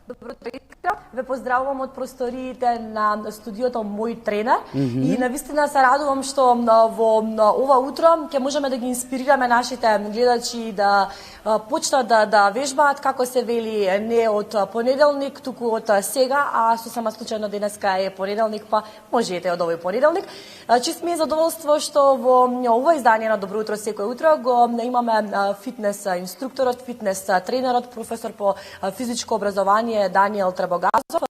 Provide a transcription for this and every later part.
Добро утро. Ве поздравувам од просториите на студиото Мој тренер и навистина се радувам што во ова утро ќе можеме да ги инспирираме нашите гледачи да почнат да вежбаат, како се вели, не од понеделник, туку од сега, а сосема случајно денеска е понеделник, па можете од овој понеделник. Чист ми е задоволство што во ова издание на Добро утро секој утро го имаме фитнес инструкторот, фитнес тренерот, професор по физичко образование Даниел Требогазов.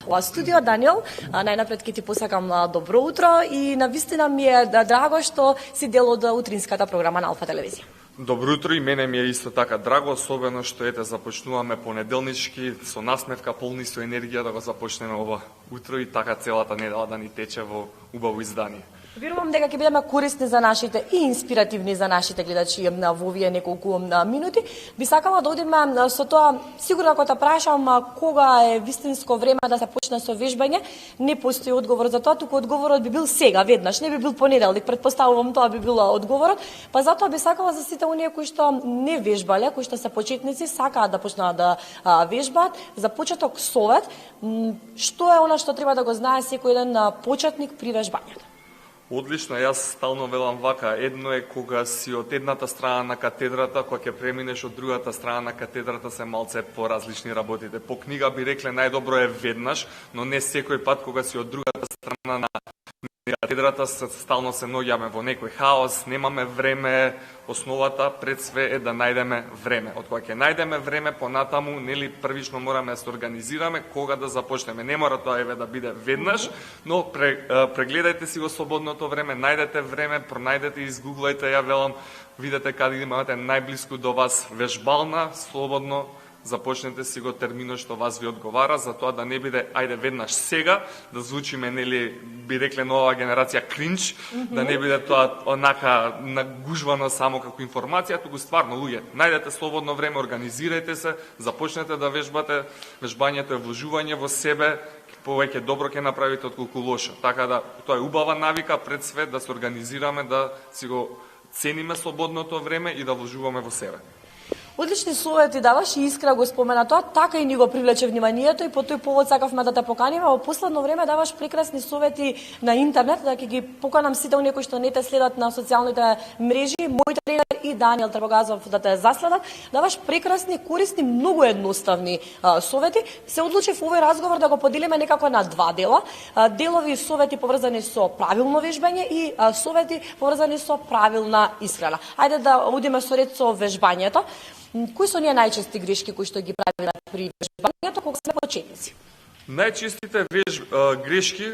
Во студио, Даниел, најнапред ќе ти посакам добро утро и навистина ми е драго што си дел од утринската програма на Алфа телевизија. Добро утро, и мене ми е исто така драго, особено што започнуваме понеделнички со насмевка, полни со енергија да го започнеме ова утро и така целата недела да ни тече во убаво издание. Верувам дека ќе бидеме корисни за нашите и инспиративни за нашите гледачи во овие неколку минути. Би сакала да одиме со тоа, сигурно ако те прашам кога е вистинско време да се почне со вежбање, не постои одговор за тоа, туку одговорот би бил сега, веднаш, не би бил понеделник, претпоставувам тоа би бил одговорот. Па затоа би сакала за сите оние кои што не вежбале, кои што се почетници, сакаат да почнат да вежбаат, за почеток совет, што е она што треба да го знае секој еден почетник при вежбањето? Одлично, јас стално велам вака, едно е кога си од едната страна на катедрата, кога ќе преминеш од другата страна на катедрата се малце поразлични работите. По книга би рекле најдобро е веднаш, но не секој пат кога си од другата страна на катедрата стално се наоѓаме во некој хаос, немаме време. Основата пред све е да најдеме време. Од кога ќе најдеме време понатаму, нели првично мораме да се организираме кога да започнеме. Не мора тоа да биде веднаш, но прегледајте си го слободното време, најдете време, пронајдете, изгуглајте, ја велам, видете каде имате најблиску до вас вежбална, слободно. Започнете си го терминот што вас ви одговара, за тоа да не биде ајде веднаш сега, да звучиме, нели, би рекле нова генерација кринч, да не биде тоа онака нагужвано само како информација, туку стварно луѓе, најдете слободно време, организирајте се, започнете да вежбате, вежбањето е вложување во себе, повеќе добро ќе направите отколку лошо. Така да тоа е убава навика пред све да се организираме, да си го цениме слободното време и да вложуваме во себе. Одлични совети даваш и Искра го спомена тоа, така и ни го привлече вниманието и по тој повод сакавме да те поканиме. Во последно време даваш прекрасни совети на интернет, да ќе ги поканам сите оние кои што не те следат на социјалните мрежи, Мој тренер и Даниел Требогазов да те заследат. Даваш прекрасни, корисни, многу едноставни совети. Се одлучив овој разговор да го поделиме некако на два дела. Делови совети поврзани со правилно вежбање и совети поврзани со правилна исхрана. Ајде да одиме со ред со вежбањето. Кои се оние најчести грешки кои што ги правиме при вежбањето кога сме почетници? Најчестите грешки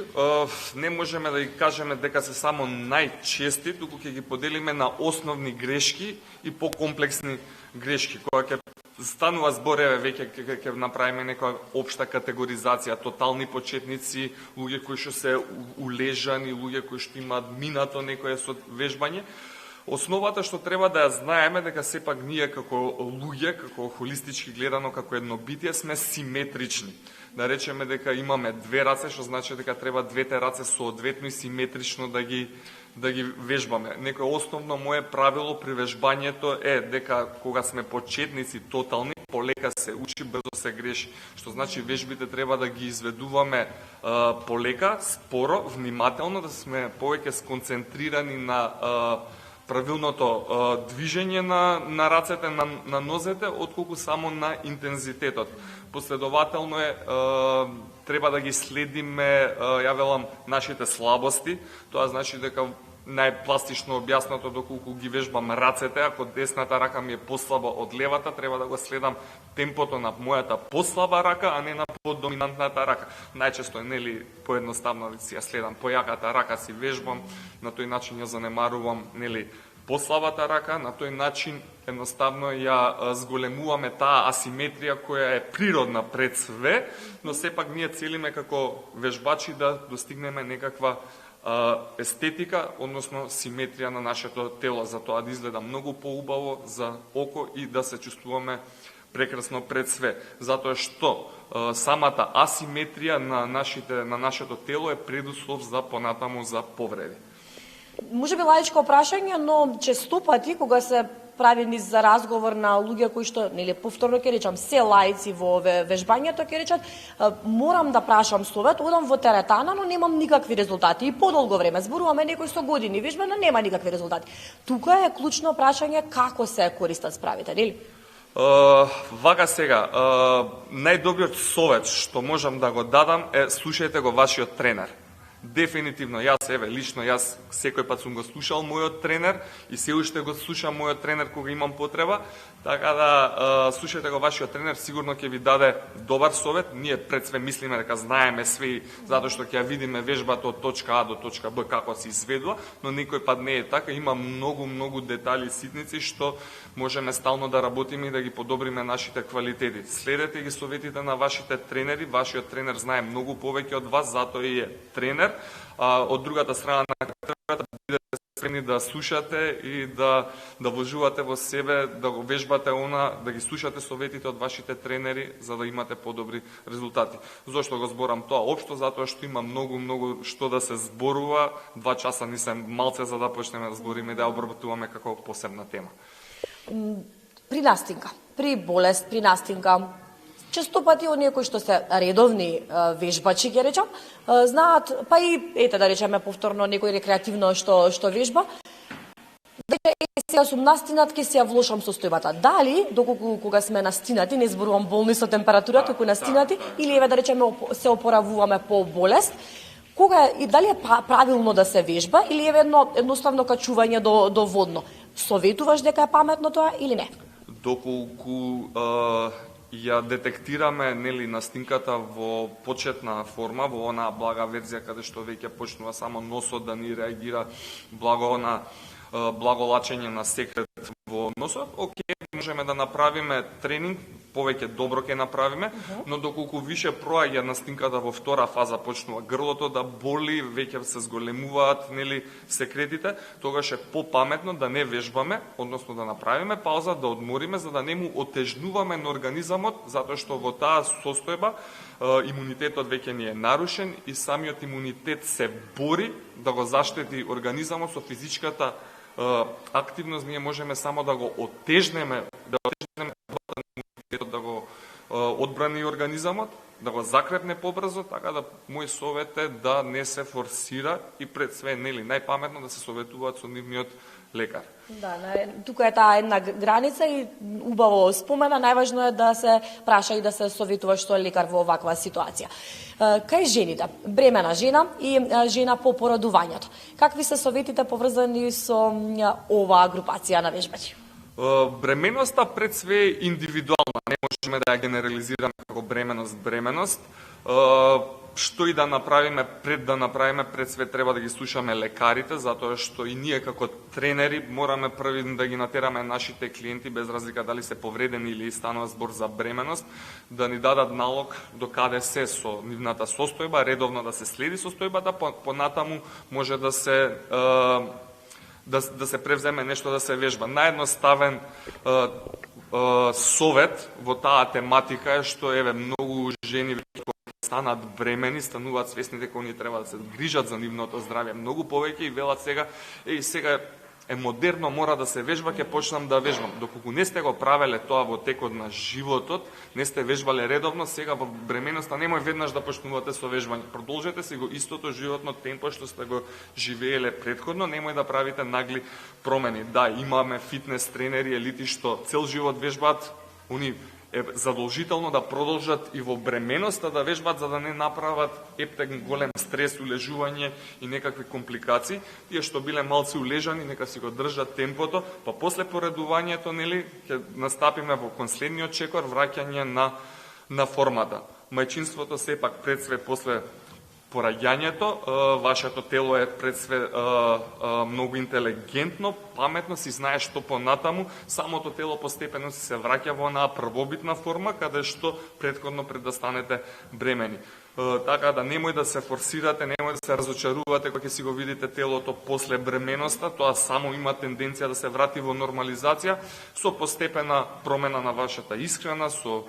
не можеме да ги кажеме дека се само најчести, туку ќе ги поделиме на основни грешки и покомплексни грешки. Кога ќе станува збореве, веќе ќе направиме некоја општа категоризација, тотални почетници, луѓе кои што се улежани, луѓе кои што имаат минато некое со вежбање. Основата што треба да ја знаеме дека сепак ние како луѓе, како холистички гледано, како едно битие сме симетрични. Да речеме дека имаме две раце, што значи дека треба двете раце соодветно и симетрично да ги вежбаме. Некое основно мое правило при вежбањето е дека кога сме почетници тотални, полека се учи, брзо се греши. Што значи вежбите треба да ги изведуваме полека, споро, внимателно, да сме повеќе сконцентрирани на правилното движење на рацете, на нозете, отколку само на интензитетот. Последователно треба да ги следиме, ја велам, нашите слабости. Тоа значи дека најпластично објаснато, доколку ги вежбам рацете, ако десната рака ми е послаба од левата, треба да го следам темпото на мојата послаба рака, а не на подоминантната рака. Најчесто, нели, поедноставно си ја следам појаката рака, си вежбам, на тој начин ја занемарувам, нели, послабата рака, на тој начин едноставно ја зголемуваме таа асиметрија која е природна пред све, но сепак ние целиме како вежбачи да достигнеме некаква естетика, односно симетрија на нашето тело, за тоа да изгледа многу поубаво за око и да се чувствуваме прекрасно пред све. Затоа што самата асиметрија на нашето тело е предуслов за понатаму за повреди. Може би лаичко прашање, но често пати кога се справени за разговор на луѓе кои што, нели, повторно ќе речам, се лаици во вежбањето, ќе речат, морам да прашам совет, одам во теретана, но немам никакви резултати. И подолго време зборуваме некој со години вежба, но нема никакви резултати. Тука е клучно прашање како се користат справите, нели? Вака сега, најдобриот совет што можам да го дадам е слушајте го вашиот тренер. Дефинитивно, лично јас секој пат сум го слушал мојот тренер и се уште го слушам мојот тренер кога имам потреба, така да слушајте го вашиот тренер, сигурно ќе ви даде добар совет. Ние пред све мислиме дека знаеме све, затоа што ќе ја видиме вежбата од точка А до точка Б како се изведува, но некој пат не е така, има многу детали ситници што можеме стално да работиме и да ги подобриме нашите квалитети. Следете ги советите на вашите тренери, вашиот тренер знае многу повеќе од вас, затоа и е тренер. Од другата страна на тренерот, бидете спремни да слушате и да вложувате во себе, да го вежбате да ги слушате советите од вашите тренери за да имате подобри резултати. Зошто го зборам тоа општо? Затоа што има многу што да се зборува. 2 часа ни се малце за да почнеме да збориме и да обработуваме како посебна тема. При настинка, при болест, при настинка, често пати оние кои што се редовни вежбачи, ќе речам, знаат, па и ете да речеме повторно некој рекреативно што вежба, веќе сега сум настинат, ќе си ја влошам состојбата. Дали, доколку кога сме настинати, не зборувам болни со температура, туку настинати, или еве да речеме се опоравуваме по болест, кога и дали е правилно да се вежба или еве едноставно качување до водно. Советуваш дека е паметно тоа или не? Доколку ја детектираме, нели, настинката во почетна форма, во онаа блага верзија каде што веќе почнува само носот да ни реагира благо на благолачење на секрет во носот, окей, можеме да направиме тренинг, повеќе добро ќе направиме, но доколку више проаѓа настинката во втора фаза, почнува грлото да боли, веќе се зголемуваат, нели, секретите, тогаш е попаметно да не вежбаме, односно да направиме пауза, да одмориме, за да не му отежнуваме на организамот, затоа што во таа состојба имунитетот веќе ни е нарушен и самиот имунитет се бори да го заштити организамот со физичката активност. Ние можеме само да го отежнеме, да го одбрани организамот, да го закрепне побрзо, така да мој совет е да не се форсира и пред све, нели, најпаметно да се советуваат со нивниот лекар. Да, тука е таа една граница и убаво спомена, најважно е да се праша и да се советуваш со лекар во оваква ситуација. Кај жените, бремена жена и жена по породувањето, какви се советите поврзани со оваа групација на вежбачи? Бременоста пред све е индивидуална, не можеме да ја генерализираме како бременост. Што и да направиме, пред све треба да ги слушаме лекарите, затоа што и ние како тренери мораме први да ги натераме нашите клиенти, без разлика дали се повредени или станува збор за бременост, да ни дадат налог до каде се со нивната состојба, редовно да се следи состојбата, понатаму може да се превземе нешто да се вежба. Наједноставен совет во таа тематика е што еве многу жени станат бремени, стануваат свесни дека они треба да се грижат за нивното здравје многу повеќе и велат сега е модерно, мора да се вежба, ќе почнам да вежбам. Доколку не сте го правеле тоа во текот на животот, не сте вежбале редовно, сега во бременоста немој веднаш да почнувате со вежбање. Продолжете си го истото животно темпо што сте го живееле претходно, немој да правите нагли промени. Да, имаме фитнес тренери, елити што цел живот вежбаат, они е задолжително да продолжат и во бременоста да вежбат за да не направат ептек голем стрес, улежување и некакви компликации. Тие што биле малци улежани, нека си го држат темпото, па после поредувањето, нели, ќе настапиме во последниот чекор, враќање на формата. Мајчинството сепак пред све после пораѓањето, вашето тело е пред све многу интелигентно, паметно, си знае што понатаму, самото тело постепено се враќа во онаа првобитна форма, каде што претходно пред да станете бремени. Така да немој да се форсирате, немој да се разочарувате кога ќе си го видите телото после бременоста, тоа само има тенденција да се врати во нормализација со постепена промена на вашата исхрана, со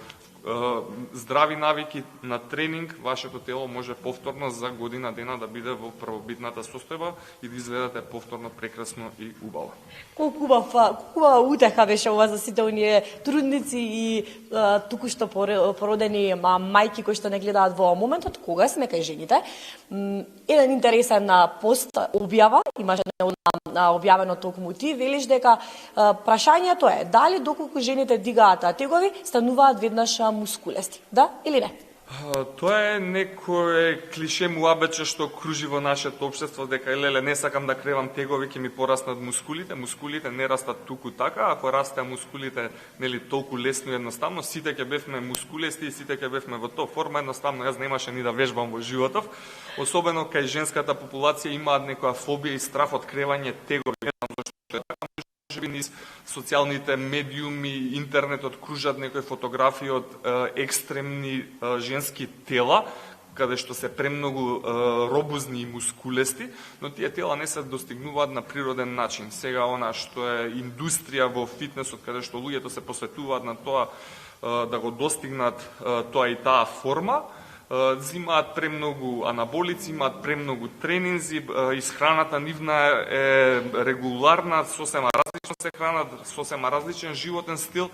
здрави навики на тренинг, вашето тело може повторно за година дена да биде во првобитната состојба и да изгледате повторно прекрасно и убаво. Колку убава утеха беше ова за сите оние трудници и туку-што породени мајки кои што не гледаат во моментот, кога сме кај жените. Еден интересен пост објава, имаше објавено токму ти, велиш дека прашањето е дали доколку жените дигаат тегови, стануваат веднаш мускулести, да или не? Тоа е некое клише муабече што кружи во нашето општество, дека леле не сакам да кревам тегови, ќе ми пораснат мускулите. Мускулите не растат туку така, ако растеа мускулите нели толку лесно и едноставно, сите ќе бевме мускулести и сите ќе бевме во тоа форма, едноставно јас немаше ни да вежбам во животов. Особено кај женската популација имаат некоја фобија и страф од кревање тегови. Не знам зашто е така, можеби низ социјалните медиуми, интернетот кружат некои фотографии од екстремни женски тела, каде што се премногу робузни и мускулести, но тие тела не се достигнуваат на природен начин. Сега она што е индустрија во фитнесот, каде што луѓето се посветуваат на тоа да го достигнат тоа и таа форма, зимаат премногу анаболици, имаат премногу тренинзи, исхраната нивна е регуларна, сосема различно се хранат, сосема различен животен стил.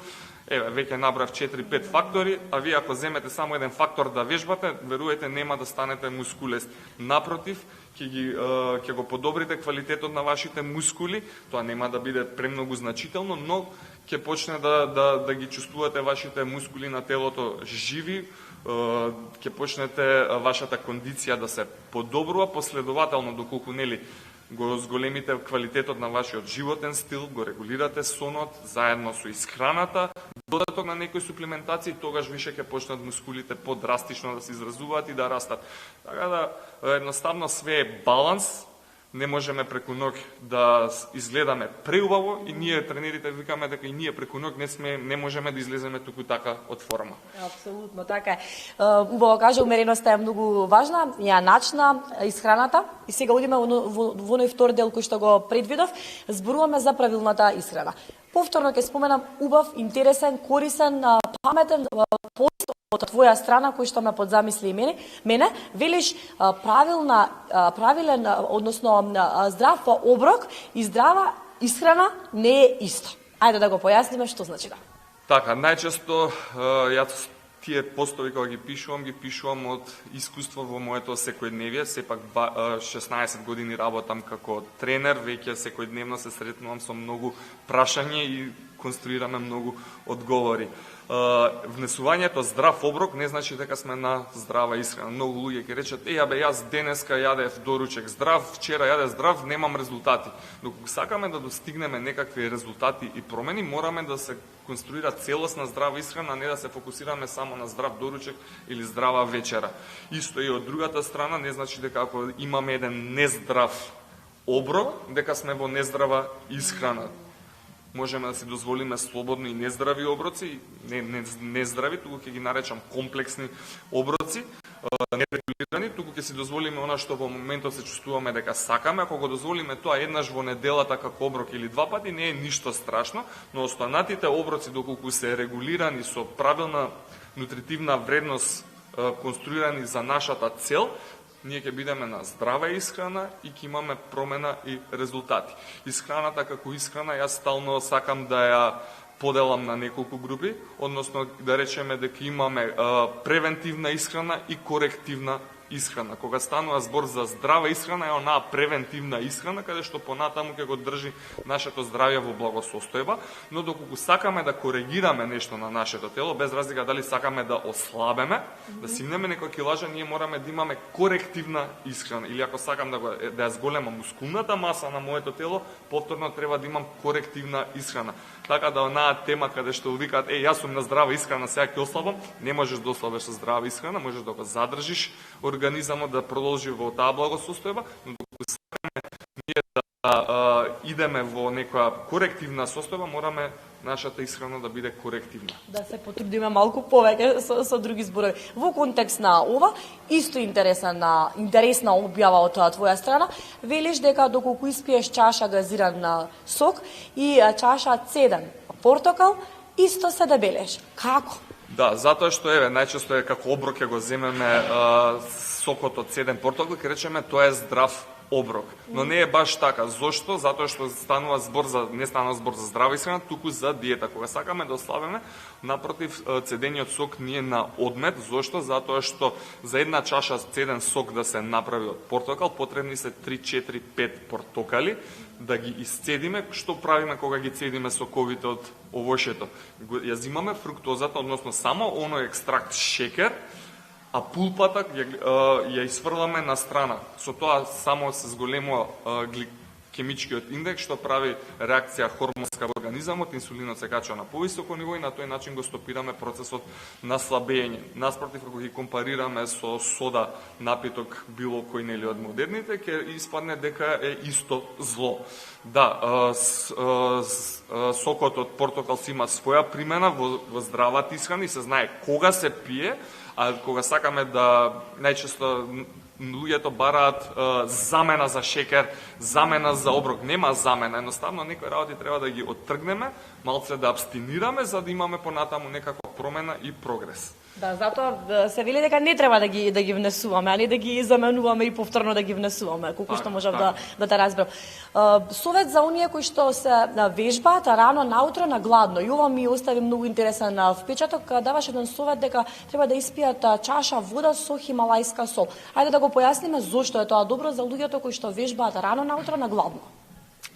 Еве, веќе набрав 4-5 фактори, а вие ако земете само еден фактор да вежбате, веруете нема да станете мускулест. Напротив, ќе го подобрите квалитетот на вашите мускули, тоа нема да биде премногу значително, но ќе почне да ги чувствувате вашите мускули на телото живи, ќе почнете вашата кондиција да се подобрува последователно, доколку нели го зголемите квалитетот на вашиот животен стил, го регулирате сонот заедно со исхраната, додаток на некои суплементации, тогаш више ќе почнат мускулите подрастично да се изразуваат и да растат. Така да едноставно све е баланс. Не можеме преку ноќ да изгледаме преубаво и ние тренерите викаме дека и ние преку ноќ не можеме да излеземе туку така од форма. Апсолутно така е. Убаво кажа, умереноста е многу важна, ја начина исхраната и сега одиме во оној втор дел кој што го предвидов, зборуваме за правилната исхрана. Повторно ќе споменам убав, интересен, корисен, паметен пост од твоја страна кој што ме подзамисли и мене, велиш правилен, односно здрав оброк и здрава исхрана не е исто. Ајде да го појасниме што значи тоа. Така, најчесто јас тие постови кога ги пишувам од искуство во моето секојдневие, сепак 16 години работам како тренер, веќе секојдневно се сретнувам со многу прашања и конструираме многу одговори. Внесувањето здрав оброк не значи дека сме на здрава исхрана. Многу луѓе ќе речат: јас денеска јадев доручек здрав, вчера јадев здрав, немам резултати. Доколку сакаме да достигнеме некакви резултати и промени, мораме да се конструира целосна здрава исхрана, а не да се фокусираме само на здрав доручек или здрава вечера. Исто и од другата страна, не значи дека ако имаме еден нездрав оброк, дека сме во нездрава исхрана. Можеме да си дозволиме слободно и нездрави оброци, нездрави, туку ќе ги наречам комплексни оброци, нерегулирани, туку ќе си дозволиме она што во моментот се чувствуваме дека сакаме. Ако го дозволиме тоа еднаш во неделата како оброк или два пати, не е ништо страшно, но останатите оброци, доколку се регулирани со правилна нутритивна вредност, конструирани за нашата цел, ние ќе бидеме на здрава исхрана и ќе имаме промена и резултати. Исхраната како исхрана, јас стално сакам да ја поделам на неколку групи, односно да речеме дека имаме превентивна исхрана и корективна исхрана. Кога станува збор за здрава исхрана, е онаа превентивна исхрана, каде што понатаму ќе го држи нашето здравје во благосостојба, но доколку сакаме да коригираме нешто на нашето тело, без разлика дали сакаме да ослабеме, да симнеме некоја килажа, ние мораме да имаме корективна исхрана. Или ако сакам да ја зголемам мускулната маса на моето тело, повторно треба да имам корективна исхрана. Така да онаа тема каде што викаат: јас сум на здрава исхрана, сега ќе ослабам, не можеш да ослабеш со здрава исхрана, можеш да го задржиш организамот да продолжи во таа благосостојба, но доколку сакаме ние да идеме во некоја корективна состојба, мораме нашата исхрана да биде корективна. Да се потрудиме малку повеќе со други зборови. Во контекст на ова, исто интересна објава од твоја страна, велиш дека доколку испиеш чаша газиран сок и чаша цеден портокал, исто се дебелеш. Како? Да, затоа што еве најчесто е како оброк ќе го земеме сокот од цеден портокал, ќе речеме тоа е здрав оброк. Но не е баш така. Зошто? Затоа што не станува збор за здрава исхрана, туку за диета. Кога сакаме да ослабиме, напротив, цедениот сок ни е на одмет. Зошто? Затоа што за една чаша цеден сок да се направи од портокал, потребни се 3, 4, 5 портокали да ги исцедиме. Што правиме кога ги цедиме соковите од овошјето? Ја зимаме фруктозата, односно само оној екстракт шекер, а пулпата ја изфрламе на страна. Со тоа само се зголемува гликемичкиот индекс, што прави реакција хормонска во организамот, инсулинот се качува на повисоко ниво и на тој начин го стопираме процесот на слабење. Наспротив, ако ги компарираме со сода напиток било кој нели од модерните, ќе испадне дека е исто зло. Да, сокот од портокал си има своја примена во здравата исхрана и се знае кога се пие, а кога сакаме да најчесто луѓето бараат замена за шекер, замена за оброк. Нема замена, едноставно некои работи треба да ги оттргнеме, малце да абстинираме за да имаме понатаму некаква промена и прогрес. Да, затоа се вели дека не треба да ги внесуваме, али да ги заменуваме и повторно да ги внесуваме, колку што можам да те разберам. Совет за оние кои што се вежбаат рано наутро на гладно. И ова ми остави многу интересен впечаток. Даваш еден совет дека треба да испијат чаша вода со хималајска сол. Ајде да го појасниме зошто е тоа добро за луѓето кои што вежбаат рано наутро на гладно.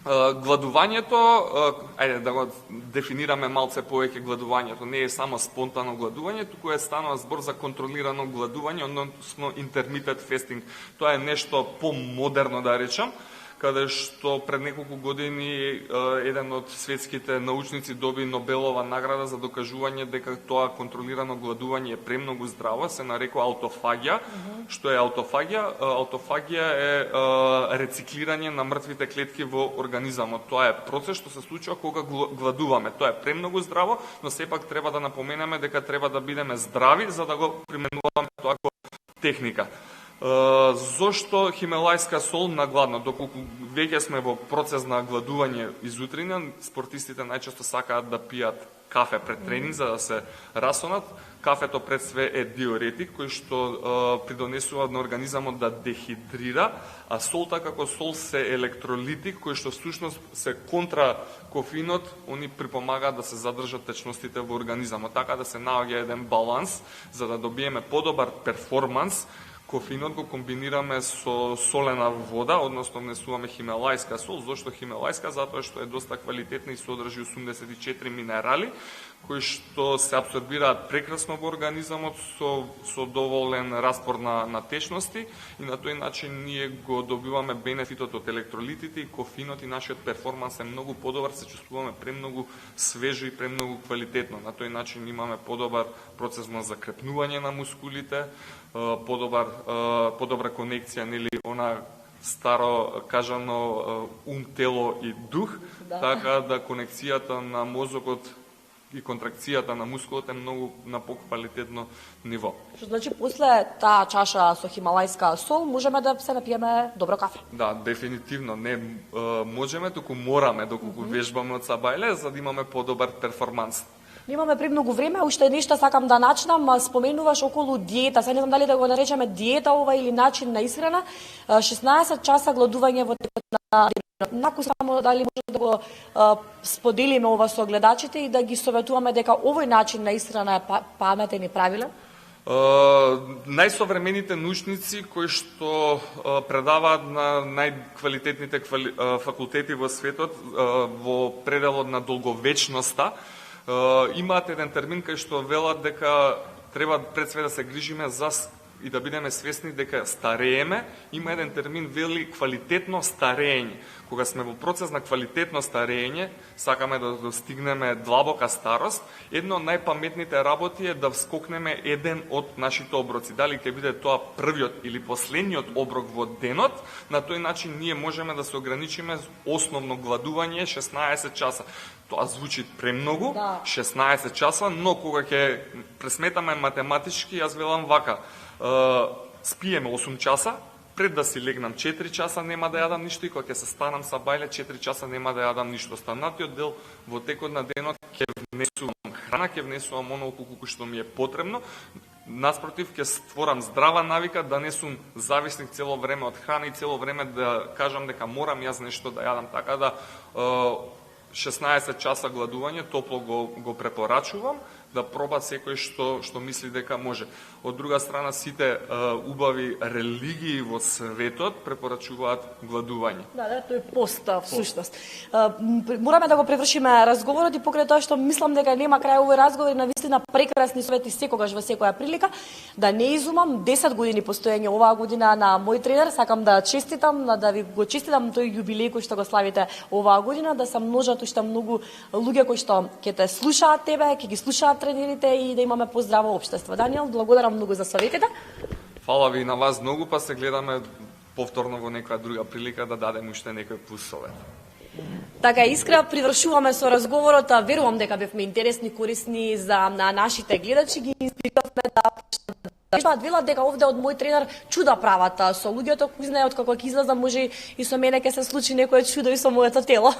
Гладувањето, ајде да го дефинираме малце повеќе гладувањето, не е само спонтано гладување, туку станува збор за контролирано гладување, односно intermittent fasting. Тоа е нешто помодерно да речам, каде што пред неколку години еден од светските научници доби Нобелова награда за докажување дека тоа контролирано гладување е премногу здраво, се нарекува аутофагија. Што е аутофагија? Аутофагија е рециклирање на мртвите клетки во организамот. Тоа е процес што се случува кога гладуваме. Тоа е премногу здраво, но сепак треба да напоменеме дека треба да бидеме здрави за да го применуваме тоа како техника. Зошто хималајска сол на гладно? Доколку веќе сме во процес на гладување изутрина, спортистите најчесто сакаат да пијат кафе пред тренинг за да се расонат. Кафето пред све е диуретик кој што придонесува на организамот да дехидрира, а солта како сол се електролити кој што всушност се контра кофеинот, они припомагаат да се задржат течностите во организамот, така да се наоѓа еден баланс за да добиеме подобар перформанс. Кофеинот го комбинираме со солена вода, односно внесуваме хималајска сол. Зошто хималајска? Затоа што е доста квалитетна и содржи 84 минерали, кои што се абсорбираат прекрасно во организамот со доволен распор на течности и на тој начин ние го добиваме бенефитот од електролитите и кофеинот и нашиот перформанс е многу подобар, се чувствуваме премногу свежо и премногу квалитетно. На тој начин имаме подобар процес на закрепнување на мускулите, подобра конекција, нели, она старо кажано ум, тело и дух, така да конекцијата на мозокот и контракцијата на мускулот е многу на поквалитетно ниво. Што значи после таа чаша со хималајска сол можеме да се напиеме добро кафе? Да, дефинитивно не можеме, туку мораме доколку вежбаме од сабајле за да имаме подобар перформанс. Немаме премногу време, уште нешто сакам да начнам, споменуваш околу диета, се не знам дали да го наречеме диета ова или начин на исхрана, 16 часа гладување во текот на денот. Наку само дали може да го споделиме ова со гледачите и да ги советуваме дека овој начин на исхрана е паметен и правилен? Најсовремените научници кои што предаваат на најквалитетните факултети во светот во пределот на долговечноста, имаат еден термин кај што велат дека треба пред све да се грижиме за и да бидеме свесни дека старееме. Има еден термин вели квалитетно старење. Кога сме во процес на квалитетно старење, сакаме да достигнеме длабока старост, едно од најпаметните работи е да вскокнеме еден од нашите оброци. Дали ќе биде тоа првиот или последниот оброк во денот, на тој начин ние можеме да се ограничиме основно гладување 16 часа. Тоа звучи премногу, 16 часа, но кога ќе пресметаме математички, јас велам вака, спиеме 8 часа, пред да си легнам 4 часа нема да јадам ништо и кога ќе се станам са бајле 4 часа нема да јадам ништо. Останатиот дел во текот на денот ќе внесувам храна, ќе внесувам оно колку што ми е потребно. Наспротив, ќе створам здрава навика да не сум зависник цело време од храна и цело време да кажам дека морам јас нешто да јадам. Така да 16 часа гладување топло го препорачувам, да проба секој што мисли дека може. Од друга страна, сите убави религии во светот препорачуваат гладување. Да, тој е пост, всушност. Мораме да го превршиме разговорот и покрај тоа што мислам дека нема крај овој разговор и навистина прекрасни совети секогаш во секоја прилика. Да не изумам 10 години постоење оваа година на мој тренер, сакам да честитам, да ви го честитам тој јубилеј кој што го славите оваа година, да се множат уште многу луѓе кои што ќе те слушаат тебе, ќе ги слушаат тренерите и да имаме поздраво општество. Даниел, благодарам многу за советите. Фала ви на вас многу, па се гледаме повторно во некоја друга прилика да дадем уште некој плюс совет. Така, Искра, привршуваме со разговорот, верувам дека бевме интересни, корисни за нашите гледачи, ги инспириравме да велат дека овде од мој тренер чуда прават со луѓето, кои знаат како ќе излезам, може и со мене ќе се случи некое чудо и со моето тело.